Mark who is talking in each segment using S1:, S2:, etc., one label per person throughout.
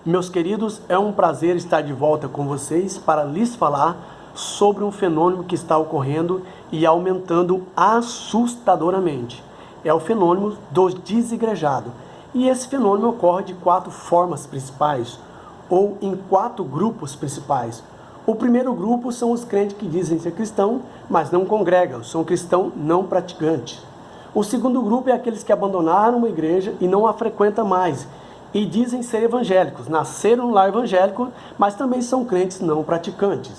S1: Meus queridos, é um prazer estar de volta com vocês para lhes falar sobre um fenômeno que está ocorrendo e aumentando assustadoramente. É o fenômeno do desigrejados. E esse fenômeno ocorre de 4 formas principais, ou em 4 grupos principais. O primeiro grupo são os crentes que dizem ser cristão, mas não congregam, são cristãos não praticantes. O segundo grupo é aqueles que abandonaram a igreja e não a frequentam mais, e dizem ser evangélicos, nasceram no lar evangélico, mas também são crentes não praticantes.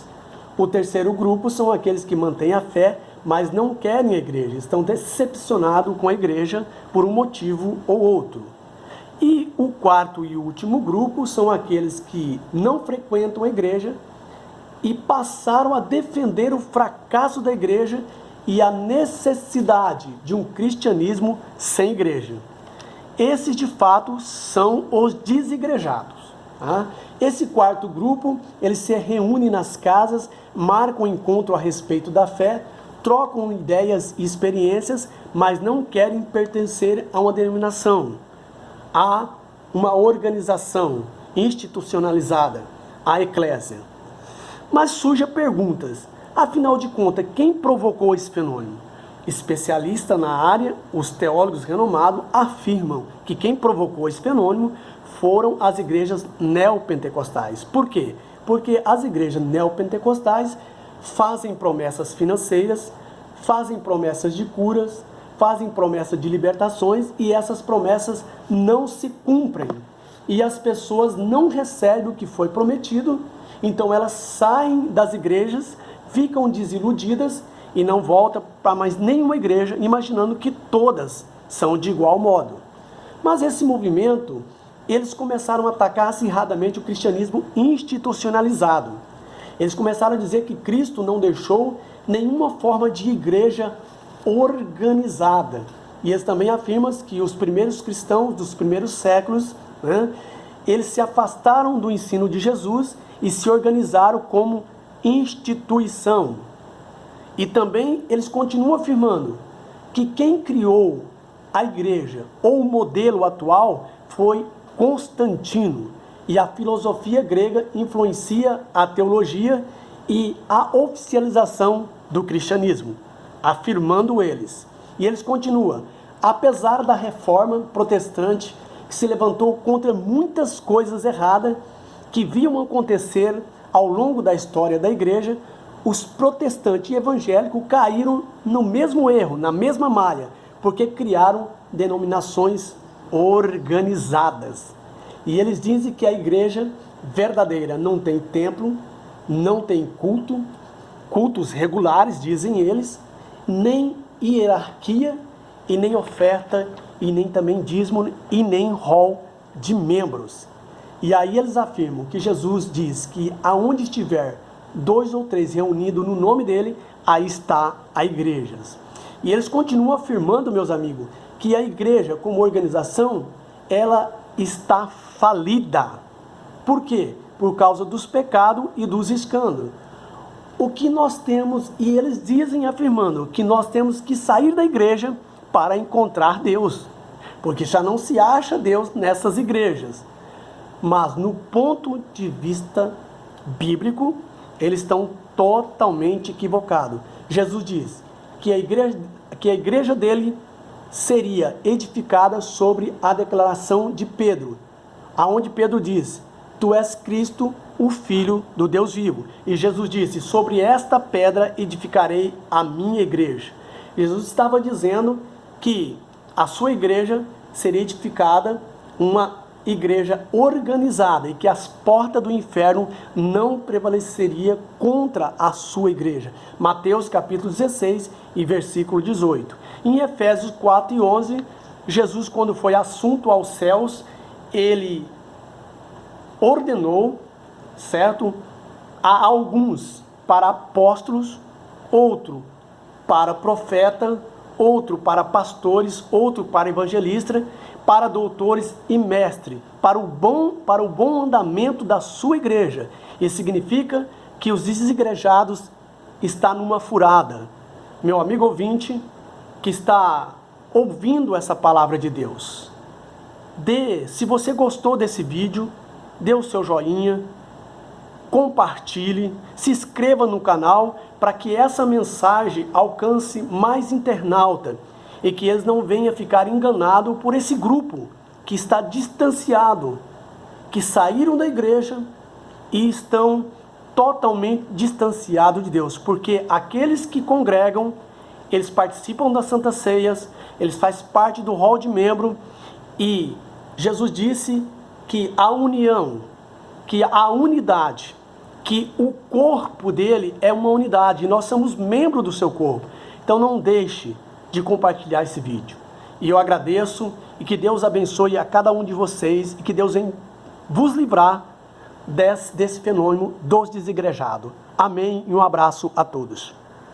S1: O terceiro grupo são aqueles que mantêm a fé, mas não querem a igreja, estão decepcionados com a igreja por um motivo ou outro. E o quarto e último grupo são aqueles que não frequentam a igreja e passaram a defender o fracasso da igreja e a necessidade de um cristianismo sem igreja. Esses, de fato, são os desigrejados. Tá? Esse quarto grupo, eles se reúnem nas casas, marcam um encontro a respeito da fé, trocam ideias e experiências, mas não querem pertencer a uma denominação, a uma organização institucionalizada, a eclésia. Mas surgem perguntas, afinal de contas, quem provocou esse fenômeno? Especialistas na área, os teólogos renomados, afirmam que quem provocou esse fenômeno foram as igrejas neopentecostais. Por quê? Porque as igrejas neopentecostais fazem promessas financeiras, fazem promessas de curas, fazem promessas de libertações e essas promessas não se cumprem. E as pessoas não recebem o que foi prometido, então elas saem das igrejas, ficam desiludidas e não volta para mais nenhuma igreja, imaginando que todas são de igual modo. Mas esse movimento, eles começaram a atacar acirradamente o cristianismo institucionalizado. Eles começaram a dizer que Cristo não deixou nenhuma forma de igreja organizada. E eles também afirmam que os primeiros cristãos dos primeiros séculos, eles se afastaram do ensino de Jesus e se organizaram como instituição. E também eles continuam afirmando que quem criou a igreja ou o modelo atual foi Constantino. E a filosofia grega influencia a teologia e a oficialização do cristianismo, afirmando eles. E eles continuam, apesar da reforma protestante que se levantou contra muitas coisas erradas que viam acontecer ao longo da história da igreja, os protestantes e evangélicos caíram no mesmo erro, na mesma malha, porque criaram denominações organizadas. E eles dizem que a igreja verdadeira não tem templo, não tem cultos regulares, dizem eles, nem hierarquia, e nem oferta, e nem também dízimo, e nem rol de membros. E aí eles afirmam que Jesus diz que aonde estiver 2 ou 3 reunidos no nome dele, aí está a igreja. E eles continuam afirmando, meus amigos, que a igreja como organização, ela está falida. Por quê? Por causa dos pecados e dos escândalos. O que nós temos, e eles dizem afirmando, que nós temos que sair da igreja para encontrar Deus. Porque já não se acha Deus nessas igrejas. Mas no ponto de vista bíblico, eles estão totalmente equivocados. Jesus diz que a igreja dele seria edificada sobre a declaração de Pedro, aonde Pedro diz, tu és Cristo, o Filho do Deus vivo. E Jesus disse, sobre esta pedra edificarei a minha igreja. Jesus estava dizendo que a sua igreja seria edificada, uma igreja organizada, e que as portas do inferno não prevaleceria contra a sua igreja. Mateus capítulo 16 e versículo 18. Em Efésios 4 e 11, Jesus, quando foi assunto aos céus, ele ordenou, certo, a alguns para apóstolos, outro para profeta, outro para pastores, outro para evangelistas, para doutores e mestres, para o bom andamento da sua igreja. Isso significa que os desigrejados estão numa furada. Meu amigo ouvinte, que está ouvindo essa palavra de Deus, se você gostou desse vídeo, dê o seu joinha, compartilhe, se inscreva no canal para que essa mensagem alcance mais internauta e que eles não venham ficar enganados por esse grupo que está distanciado, que saíram da igreja e estão totalmente distanciados de Deus, porque aqueles que congregam, eles participam das Santas Ceias, eles fazem parte do rol de membro, e Jesus disse que a união, que a unidade, que o corpo dele é uma unidade, e nós somos membros do seu corpo. Então não deixe de compartilhar esse vídeo. E eu agradeço, e que Deus abençoe a cada um de vocês, e que Deus venha vos livrar desse fenômeno dos desigrejados. Amém, e um abraço a todos.